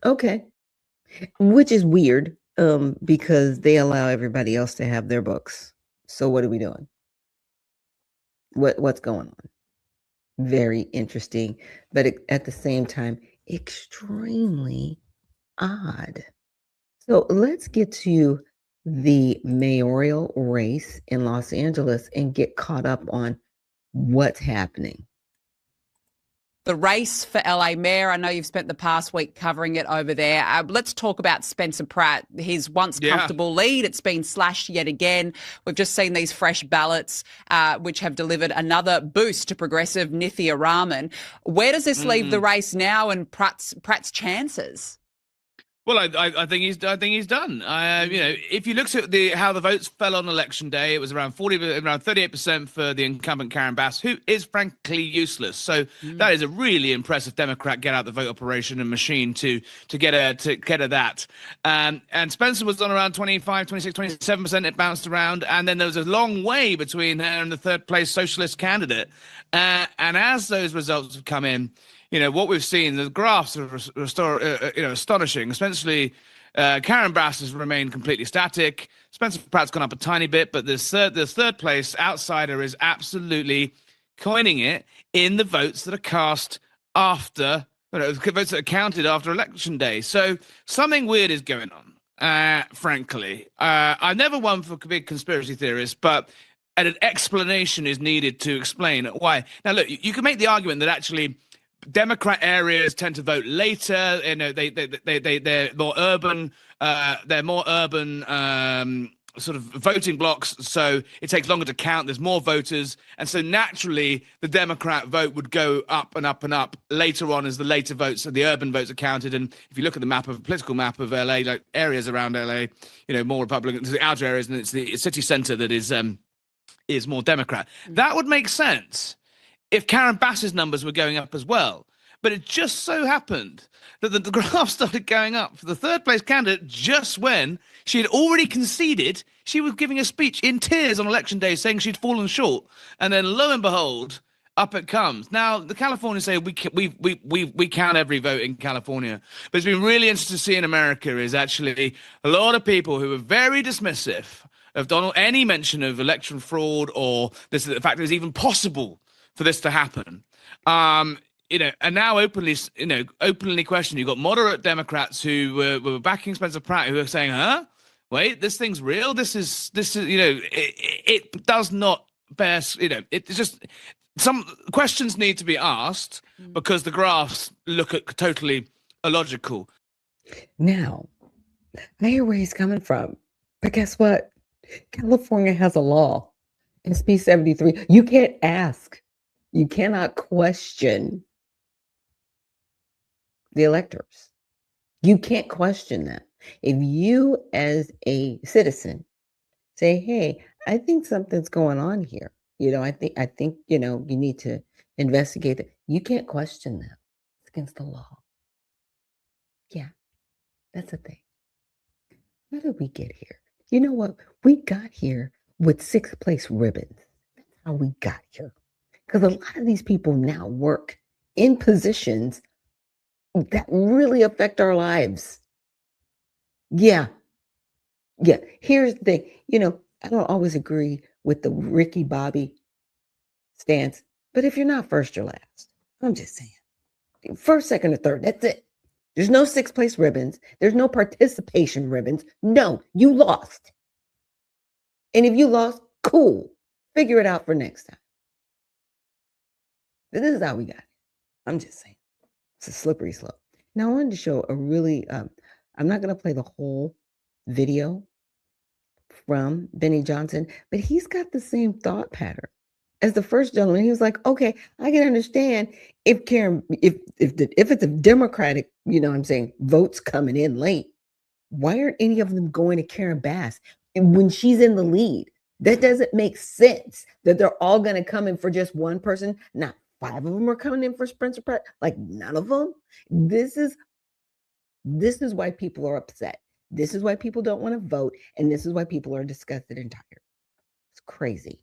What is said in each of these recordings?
Okay. Which is weird, because they allow everybody else to have their books. So what are we doing? What's going on? Very interesting, but at the same time, extremely odd. So let's get to the mayoral race in Los Angeles and get caught up on what's happening. The race for LA Mayor, I know you've spent the past week covering it over there. Let's talk about Spencer Pratt, his once comfortable lead. It's been slashed yet again. We've just seen these fresh ballots, which have delivered another boost to progressive 𝗕𝗤𝗢 Raman. Where does this leave the race now and Pratt's chances? Well, I think he's done. You know, if you looked at how the votes fell on election day, it was around 38% for the incumbent 𝗕𝗥𝗘𝗓𝗏, who is frankly useless. So that is a really impressive Democrat get out the vote operation and machine to get her that. And Spencer was on around 25, 26, 27%. It bounced around, and then there was a long way between her and the third place socialist candidate. And as those results have come in, you know, what we've seen, the graphs are astonishing. Essentially, 𝗕𝗥𝗘𝗓𝗏 has remained completely static. Spencer Pratt's gone up a tiny bit, but this third place outsider is absolutely coining it in the votes that are cast after, votes that are counted after election day. So something weird is going on, frankly. I'm never one for big conspiracy theorists, but an explanation is needed to explain why. Now, look, you can make the argument that actually Democrat areas tend to vote later. You know, they're more urban. They're more urban sort of voting blocks, so it takes longer to count. There's more voters, and so naturally the Democrat vote would go up and up and up later on as the later votes and the urban votes are counted. And if you look at the political map of LA, like areas around LA, you know, more Republican, the outer areas, and it's the city center that is more Democrat. That would make sense if 𝗕𝗥𝗏𝗏's numbers were going up as well. But it just so happened that the graph started going up for the third place candidate just when she had already conceded. She was giving a speech in tears on election day saying she'd fallen short. And then lo and behold, up it comes. Now, the Californians say we count every vote in California. But it's been really interesting to see in America is actually a lot of people who are very dismissive of any mention of election fraud or the fact that it's even possible for this to happen. You know, and now openly questioned. You've got moderate Democrats who were backing Spencer Pratt, who are saying, "Huh? Wait, this thing's real. This is. You know, it does not bear. You know, it's just some questions need to be asked because the graphs look totally illogical." Now, I hear where he's coming from, but guess what? California has a law, SB 73. You can't ask. You cannot question the electors. You can't question them. If you, as a citizen, say, "Hey, I think something's going on here. You know, I think, you know, you need to investigate it." You can't question them. It's against the law. Yeah, that's a thing. How did we get here? You know what? We got here with sixth place ribbons. That's how we got here. Because a lot of these people now work in positions that really affect our lives. Yeah. Here's the thing. You know, I don't always agree with the Ricky Bobby stance, but if you're not first, you're last. I'm just saying. First, second, or third, that's it. There's no sixth place ribbons. There's no participation ribbons. No, you lost. And if you lost, cool. Figure it out for next time. But this is how we got it. I'm just saying. It's a slippery slope. Now, I wanted to show a really, I'm not going to play the whole video from Benny Johnson, but he's got the same thought pattern as the first gentleman. He was like, okay, I can understand if it's a Democratic, you know what I'm saying, votes coming in late, why aren't any of them going to 𝗕𝗥𝗏𝗏 when she's in the lead? That doesn't make sense that they're all going to come in for just one person. Not 5 of them are coming in for Spencer Pratt. Like none of them. This is why people are upset. This is why people don't want to vote. And this is why people are disgusted and tired. It's crazy.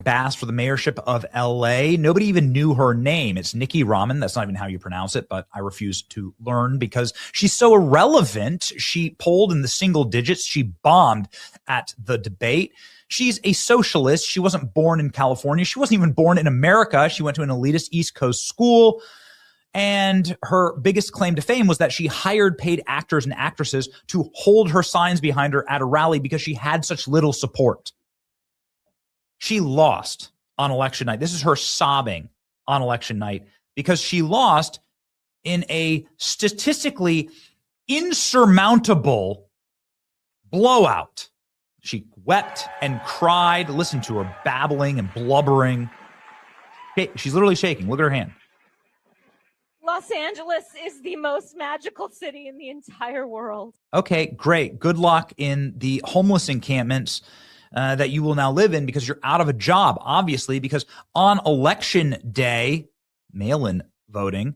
Bass for the mayorship of LA. Nobody even knew her name. It's Nicki Raman. That's not even how you pronounce it, but I refuse to learn because she's so irrelevant. She polled in the single digits. She bombed at the debate. She's a socialist. She wasn't born in California. She wasn't even born in America. She went to an elitist East Coast school. And her biggest claim to fame was that she hired paid actors and actresses to hold her signs behind her at a rally because she had such little support. She lost on election night. This is her sobbing on election night because she lost in a statistically insurmountable blowout. She wept and cried. Listen to her babbling and blubbering. She's literally shaking. Look at her hand. Los Angeles is the most magical city in the entire world. Okay, great. Good luck in the homeless encampments that you will now live in because you're out of a job, obviously, because on election day, mail-in voting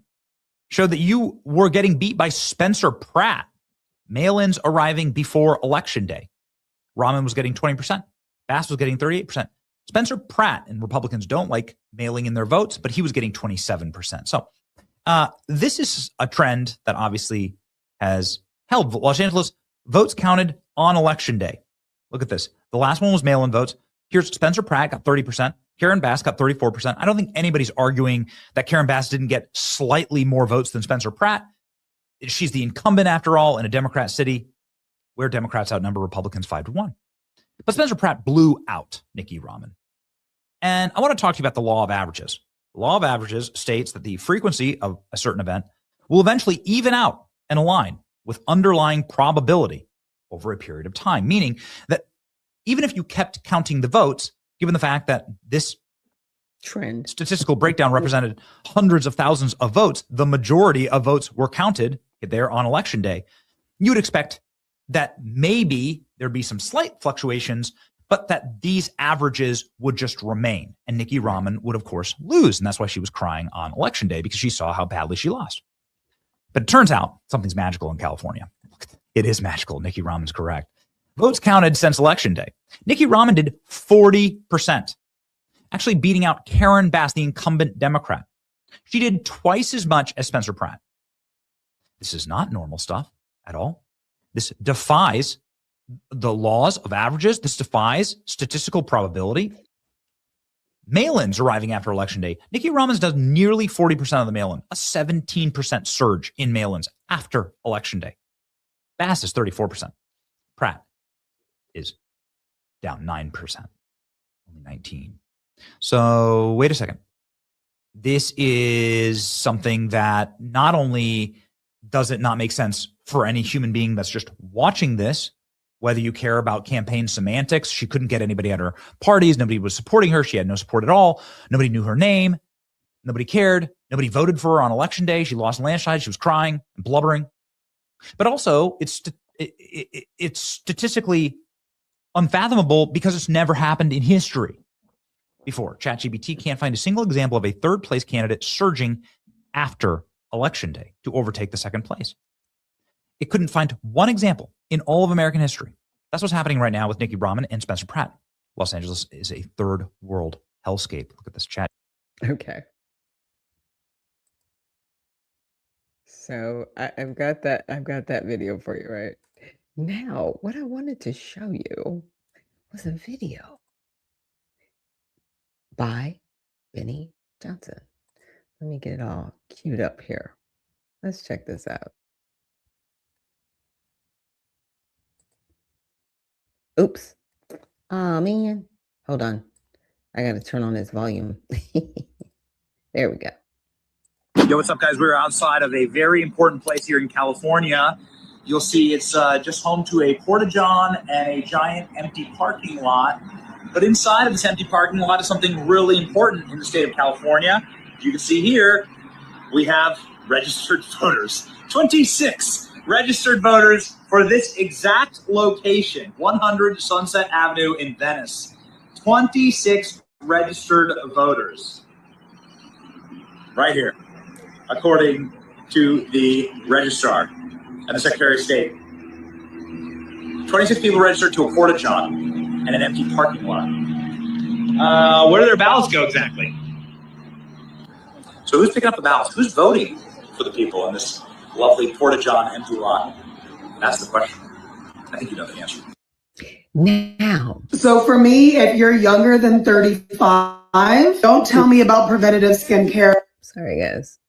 showed that you were getting beat by Spencer Pratt. Mail-ins arriving before election day. Raman was getting 20%. Bass was getting 38%. Spencer Pratt, and Republicans don't like mailing in their votes, but he was getting 27%. So this is a trend that obviously has held. Los Angeles votes counted on election day. Look at this. The last one was mail-in votes. Here's Spencer Pratt got 30%. Karen Bass got 34%. I don't think anybody's arguing that Karen Bass didn't get slightly more votes than Spencer Pratt. She's the incumbent, after all, in a Democrat city where Democrats outnumber Republicans 5-1. But Spencer Pratt blew out Nicki Raman. And I want to talk to you about the law of averages. The law of averages states that the frequency of a certain event will eventually even out and align with underlying probability over a period of time, meaning that even if you kept counting the votes, given the fact that this trend statistical breakdown represented hundreds of thousands of votes, the majority of votes were counted there on election day, you would expect that maybe there'd be some slight fluctuations, but that these averages would just remain. And Nicki Raman would, of course, lose. And that's why she was crying on election day, because she saw how badly she lost. But it turns out something's magical in California. It is magical. Nicki Raman's correct. Votes counted since election day. Nicki Raman did 40%, actually beating out Karen Bass, the incumbent Democrat. She did twice as much as Spencer Pratt. This is not normal stuff at all. This defies the laws of averages. This defies statistical probability. Mail-ins arriving after election day. Nicki Raman does nearly 40% of the mail-in, a 17% surge in mail-ins after election day. Bass is 34%. Pratt is down 9%, only 19. So wait a second. This is something that not only does it not make sense for any human being that's just watching this, whether you care about campaign semantics. She couldn't get anybody at her parties. Nobody was supporting her. She had no support at all. Nobody knew her name. Nobody cared. Nobody voted for her on election day. She lost landslide. She was crying and blubbering. But also, it's statistically unfathomable because it's never happened in history before. ChatGPT can't find a single example of a third-place candidate surging after election day to overtake the second place. It couldn't find one example in all of American history. That's what's happening right now with Nicki Raman and Spencer Pratt. Los Angeles is a third world hellscape. Look at this chat. Okay. So I've got that video for you, right? Now, what I wanted to show you was a video by Benny Johnson. Let me get it all queued up here. Let's check this out. Oops. Oh, man. Hold on. I got to turn on this volume. There we go. Yo, what's up, guys? We're outside of a very important place here in California. You'll see it's just home to a porta-john and a giant empty parking lot. But inside of this empty parking lot is something really important in the state of California. As you can see here, we have registered voters. 26 registered voters for this exact location, 100 Sunset Avenue in Venice. 26 registered voters. Right here, according to the registrar and the Secretary of State. 26 people registered to a porta-john and an empty parking lot. Where do their ballots go exactly? So who's picking up the ballots? Who's voting for the people in this lovely Porta-John empty lot? That's the question. I think you know the answer. Now. So for me, if you're younger than 35, don't tell me about preventative skincare. Sorry, guys.